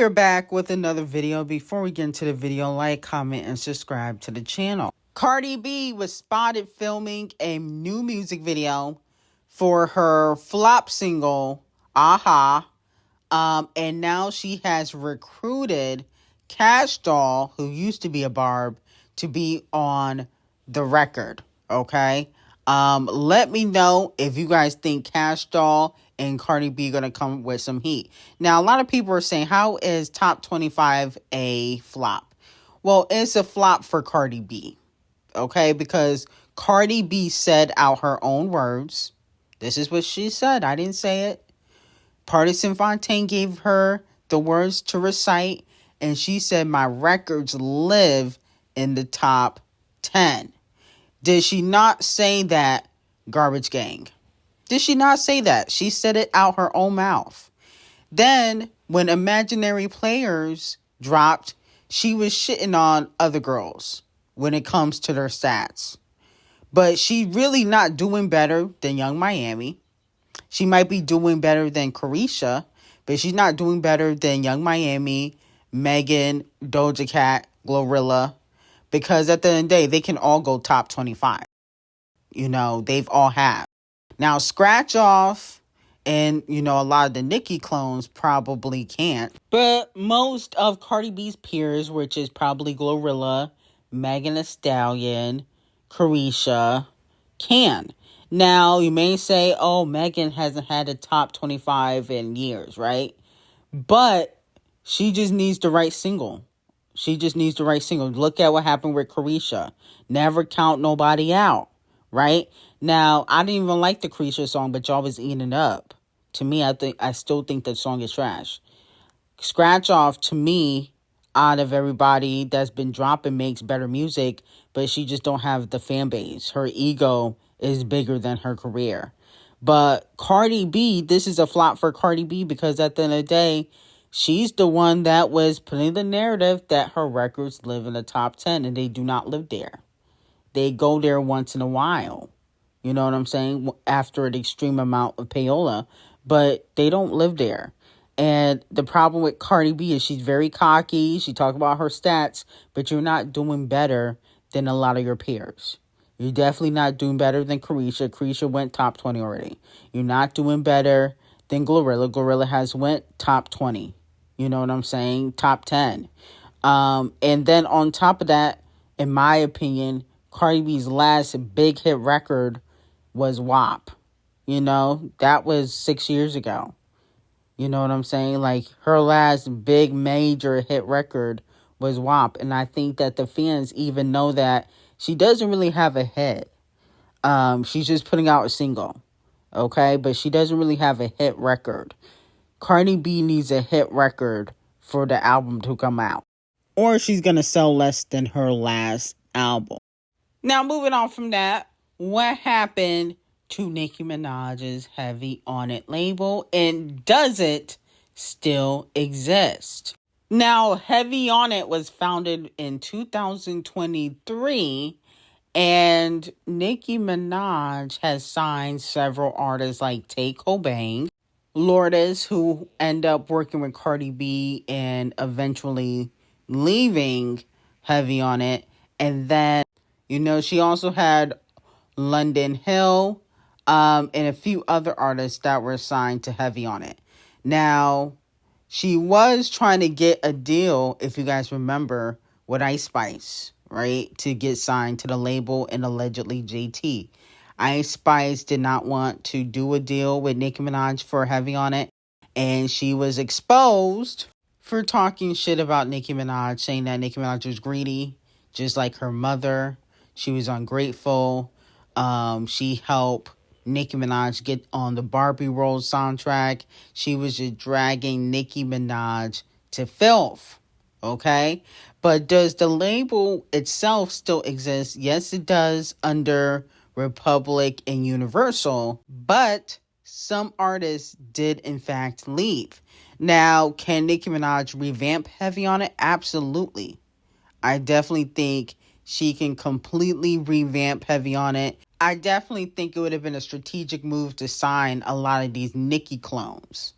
are back with another video. Before we get into the video, like, comment, and subscribe to the channel. Cardi B was spotted filming a new music video for her flop single, Aha. And now she has recruited Cash Doll, who used to be a Barb, to be on the record, okay? Let me know if you guys think Cash Doll and Cardi B gonna come with some heat. Now, a lot of people are saying, how is Top 25 a flop? Well, it's a flop for Cardi B, okay? Because Cardi B said out her own words. This is what she said. I didn't say it. Partisan Fontaine gave her the words to recite, and she said, my records live in the top 10. Did she not say that, Garbage Gang? Did she not say that? She said it out her own mouth. Then, when Imaginary Players dropped, she was shitting on other girls when it comes to their stats. But she really not doing better than Young Miami. She might be doing better than Carisha, but she's not doing better than Young Miami, Megan, Doja Cat, Glorilla. Because at the end of the day, they can all go top 25. You know, they've all have. Now, Scratch Off and, you know, a lot of the Nicki clones probably can't. But most of Cardi B's peers, which is probably Glorilla, Megan Thee Stallion, Carisha, can. Now, you may say, oh, Megan hasn't had a top 25 in years, right? But she just needs the right single. She just needs the right single. Look at what happened with Carisha. Never count nobody out, right? Now, I didn't even like the Carisha song, but y'all was eating it up. To me, I still think the song is trash. Scratch Off, to me, out of everybody that's been dropping, makes better music, but she just don't have the fan base. Her ego is bigger than her career. But Cardi B, this is a flop for Cardi B because at the end of the day, she's the one that was putting the narrative that her records live in the top 10, and they do not live there. They go there once in a while. You know what I'm saying? After an extreme amount of payola, but they don't live there. And the problem with Cardi B is she's very cocky. She talks about her stats, but you're not doing better than a lot of your peers. You're definitely not doing better than Carisha. Carisha went top 20 already. You're not doing better than Glorilla. Glorilla has went top 20. You know what I'm saying? Top 10. And then on top of that, in my opinion, Cardi B's last big hit record was WAP. You know, that was 6 years ago. You know what I'm saying? Like, her last big major hit record was WAP. And I think that the fans even know that she doesn't really have a hit. She's just putting out a single. Okay? But she doesn't really have a hit record. Cardi B needs a hit record for the album to come out. Or she's going to sell less than her last album. Now, moving on from that, what happened to Nicki Minaj's Heavy On It label, and does it still exist? Now, Heavy On It was founded in 2023, and Nicki Minaj has signed several artists like Tay Cobain, Lourdes, who end up working with Cardi B and eventually leaving Heavy On It. And then, you know, she also had London Hill, and a few other artists that were signed to Heavy On It. Now, she was trying to get a deal, if you guys remember, with Ice Spice, right? To get signed to the label and allegedly JT. Ice Spice did not want to do a deal with Nicki Minaj for Heavy On It. And she was exposed for talking shit about Nicki Minaj, saying that Nicki Minaj was greedy, just like her mother. She was ungrateful. She helped Nicki Minaj get on the Barbie World soundtrack. She was just dragging Nicki Minaj to filth. Okay? But does the label itself still exist? Yes, it does, under Republic and Universal. But some artists did, in fact, leave. Now, can Nicki Minaj revamp Heavy On It? Absolutely. I definitely think she can completely revamp Heavy On It. I definitely think it would have been a strategic move to sign a lot of these Nicki clones.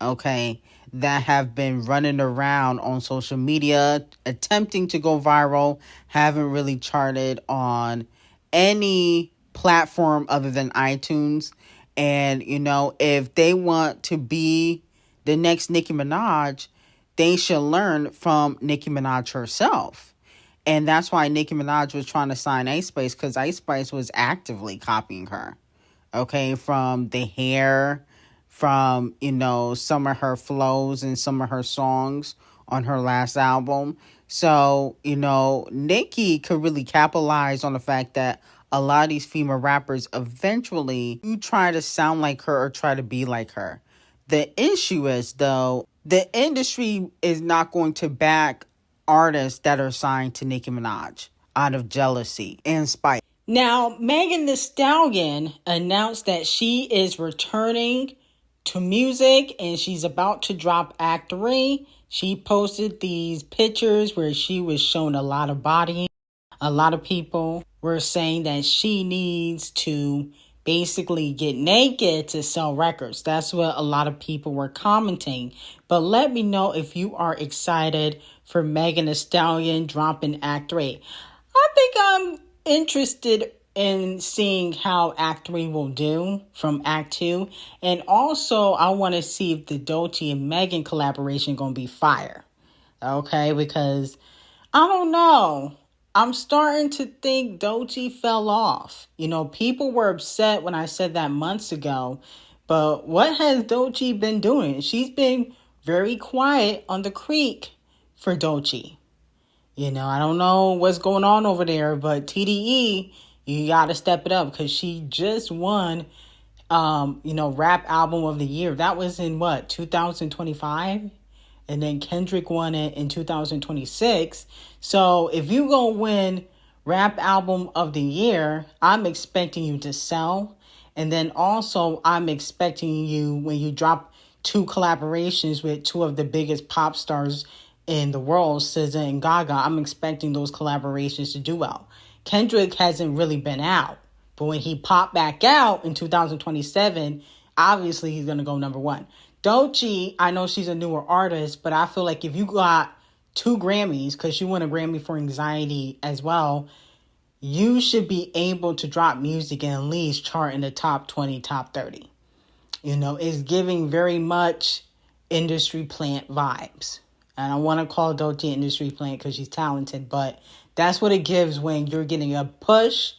okay, that have been running around on social media, attempting to go viral, haven't really charted on any platform other than iTunes. And, you know, if they want to be the next Nicki Minaj, they should learn from Nicki Minaj herself. And that's why Nicki Minaj was trying to sign Ice Spice, because Ice Spice was actively copying her. Okay, from the hair, from, you know, some of her flows and some of her songs on her last album. So, you know, Nicki could really capitalize on the fact that a lot of these female rappers eventually do try to sound like her or try to be like her. The issue is, though, the industry is not going to back artists that are signed to Nicki Minaj out of jealousy and spite. Now, Megan Thee Stallion announced that she is returning to music and she's about to drop Act 3. She posted these pictures where she was showing a lot of body. A lot of people were saying that she needs to basically get naked to sell records. That's what a lot of people were commenting. But let me know if you are excited for Megan Thee Stallion dropping Act 3. I think I'm interested in seeing how Act 3 will do from Act 2. And also, I want to see if the Doechii and Megan collaboration going to be fire. Okay, because I don't know. I'm starting to think Doechii fell off. You know, people were upset when I said that months ago. But what has Doechii been doing? She's been very quiet on the creek for Doechii. You know, I don't know what's going on over there, but TDE, you got to step it up because she just won, Rap Album of the Year. That was in 2025? And then Kendrick won it in 2026. So if you going to win Rap Album of the Year, I'm expecting you to sell. And then also I'm expecting you, when you drop 2 collaborations with 2 of the biggest pop stars in the world, SZA and Gaga, I'm expecting those collaborations to do well. Kendrick hasn't really been out, but when he popped back out in 2027, obviously he's going to go number 1. Doechii, I know she's a newer artist, but I feel like if you got 2 Grammys, because she won a Grammy for Anxiety as well, you should be able to drop music and at least chart in the top 20, top 30. You know, it's giving very much industry plant vibes. And I want to call Doechii industry plant because she's talented, but that's what it gives when you're getting a push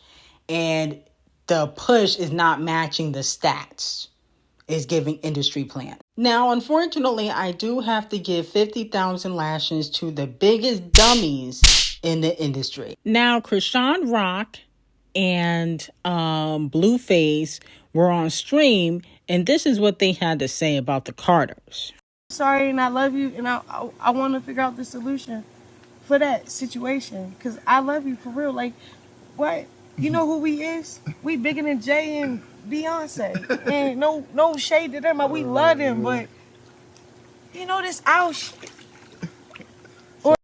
and the push is not matching the stats. It's giving industry plant. Now, unfortunately, I do have to give 50,000 lashes to the biggest dummies in the industry. Now, Krishan Rock and Blueface were on stream, and this is what they had to say about the Carters. Sorry, and I love you, and I want to figure out the solution for that situation, because I love you for real. Like, what? You know who we is? We bigger than Jay and Beyonce. And no shade to them, but we love them, but you know this out shit. Or,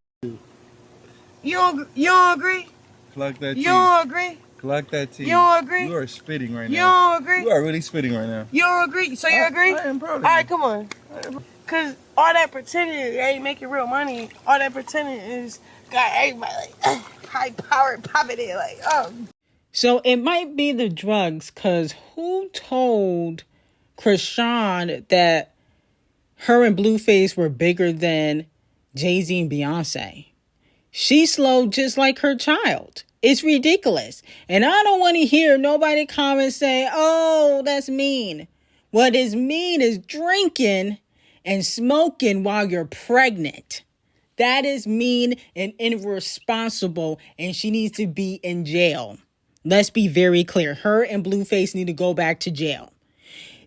you don't agree? Clock that T. You don't agree? Clock that T. You don't agree? You are spitting right now. You don't agree? You are really spitting right now. You don't agree? So you agree? I am proud of you. All right, come on. Because all that pretending ain't making real money. All that pretending is got everybody like high powered popping it like, oh. So it might be the drugs, because who told Krishan that her and Blueface were bigger than Jay-Z and Beyonce? She slowed just like her child. It's ridiculous. And I don't want to hear nobody comment say, oh, that's mean. What is mean is drinking and smoking while you're pregnant. That is mean and irresponsible, and she needs to be in jail. Let's be very clear. Her and Blueface need to go back to jail.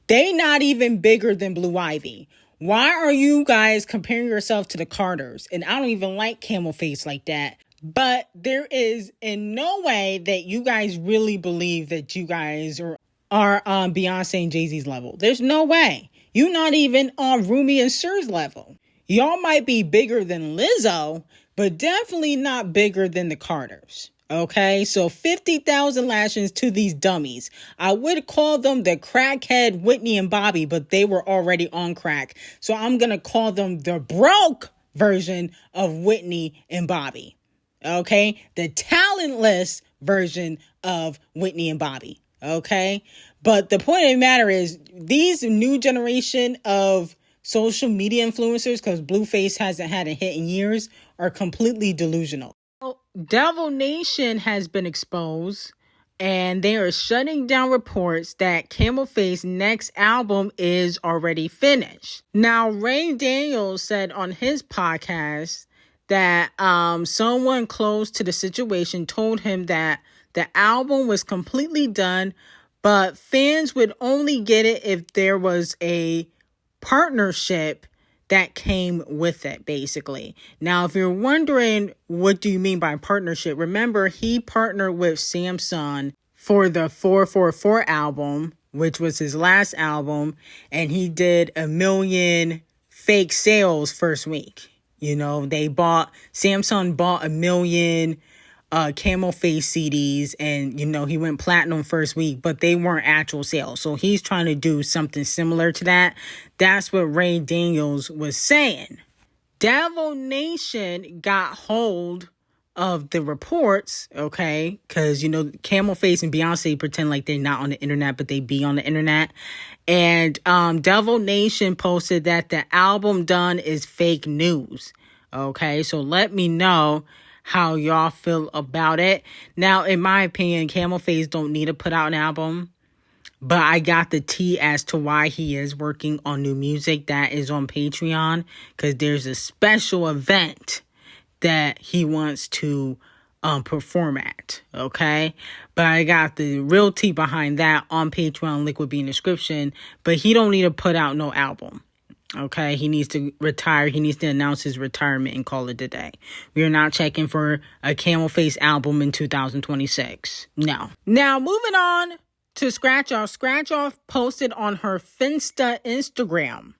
They not even bigger than Blue Ivy. Why are you guys comparing yourself to the Carters? And I don't even like Camel Face like that. But there is in no way that you guys really believe that you guys are on Beyonce and Jay-Z's level. There's no way. You're not even on Rumi and Sir's level. Y'all might be bigger than Lizzo, but definitely not bigger than the Carters. Okay, so 50,000 lashings to these dummies. I would call them the crackhead Whitney and Bobby, but they were already on crack. So I'm going to call them the broke version of Whitney and Bobby. Okay, the talentless version of Whitney and Bobby. Okay, but the point of the matter is these new generation of social media influencers, because Blueface hasn't had a hit in years, are completely delusional. Devil Nation has been exposed, and they are shutting down reports that Camel Face's next album is already finished. Now, Ray Daniels said on his podcast that someone close to the situation told him that the album was completely done, but fans would only get it if there was a partnership that came with it, basically. Now, if you're wondering, what do you mean by partnership? Remember, he partnered with Samsung for the 444 album, which was his last album, and he did 1 million fake sales first week. You know, Samsung bought 1 million Camel Face CDs, and you know, he went platinum first week, but they weren't actual sales. So he's trying to do something similar to that. That's what Ray Daniels was saying. Devil Nation got hold of the reports, okay? Because, you know, Camel Face and Beyonce pretend like they're not on the internet, but they be on the internet. And Devil Nation posted that the album done is fake news. Okay, so let me know how y'all feel about it. Now, in my opinion, Camel Face don't need to put out an album, but I got the tea as to why he is working on new music. That is on Patreon, because there's a special event that he wants to perform at, okay? But I got the real tea behind that on Patreon. Link will be in the description. But he don't need to put out no album. Okay, he needs to retire. He needs to announce his retirement and call it a day. We are not checking for a Camel Face album in 2026. No. Now, moving on to Scratch Off. Scratch Off posted on her Finsta Instagram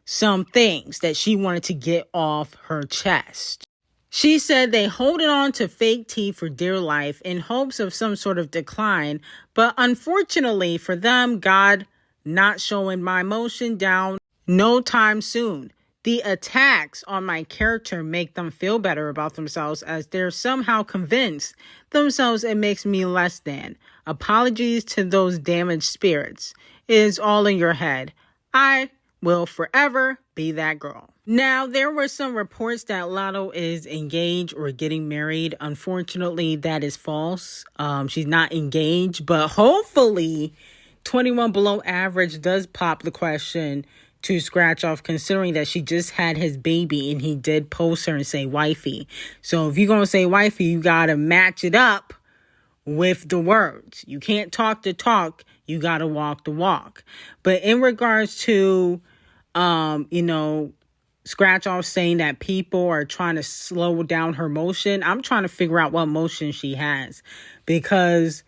some things that she wanted to get off her chest. She said they holding on to fake tea for dear life in hopes of some sort of decline, but unfortunately for them, God not showing my emotion down no time soon. The attacks on my character make them feel better about themselves, as they're somehow convinced themselves it makes me less than. Apologies to those damaged spirits. It is all in your head. I will forever be that girl. Now, there were some reports that LATTO is engaged or getting married. Unfortunately, that is false. She's not engaged, but hopefully 21 Below Average does pop the question to Scratch Off, considering that she just had his baby and he did post her and say wifey. So if you're going to say wifey, you got to match it up with the words. You can't talk the talk. You got to walk the walk. But in regards to, Scratch Off saying that people are trying to slow down her motion, I'm trying to figure out what motion she has, because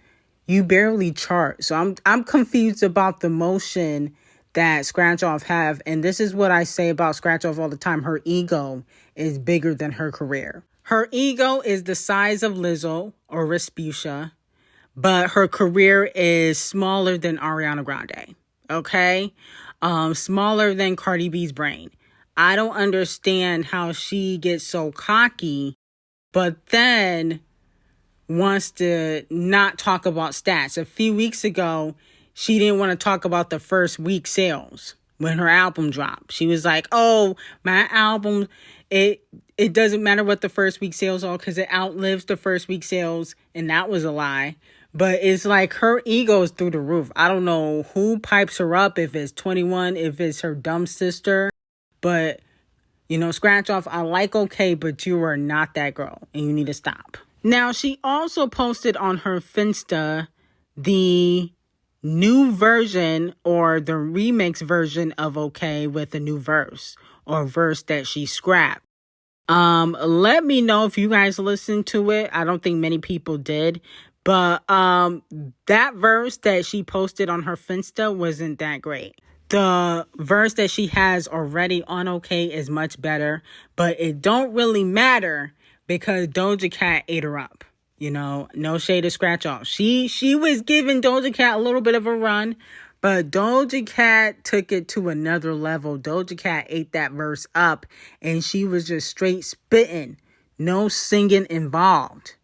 you barely chart. So I'm confused about the motion that Scratch Off have. And this is what I say about Scratch Off all the time. Her ego is bigger than her career. Her ego is the size of Lizzo or Respucia, but her career is smaller than Ariana Grande. Okay? Smaller than Cardi B's brain. I don't understand how she gets so cocky, but then wants to not talk about stats. A few weeks ago, she didn't want to talk about the first week sales when her album dropped. She was like, oh, my album, it doesn't matter what the first week sales are because it outlives the first week sales. And that was a lie. But it's like her ego is through the roof. I don't know who pipes her up, if it's 21, if it's her dumb sister. But, Scratch Off, I like okay, but you are not that girl and you need to stop. Now, she also posted on her Finsta the new version or the remix version of Okay with a new verse or verse that she scrapped. Let me know if you guys listened to it. I don't think many people did, but that verse that she posted on her Finsta wasn't that great. The verse that she has already on Okay is much better, but it don't really matter because Doja Cat ate her up. You know, no shade to Scratch Off. She was giving Doja Cat a little bit of a run, but Doja Cat took it to another level. Doja Cat ate that verse up, and she was just straight spitting. No singing involved.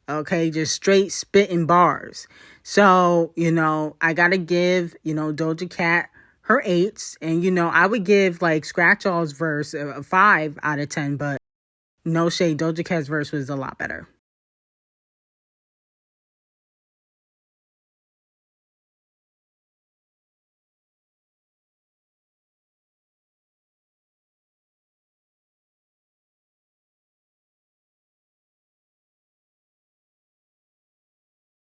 Okay, just straight spitting bars. So, you know, I gotta give, you know, Doja Cat her 8s. And, you know, I would give, like, Scratch Off's verse a 5 out of 10, but no shade. Doja Cat's verse was a lot better.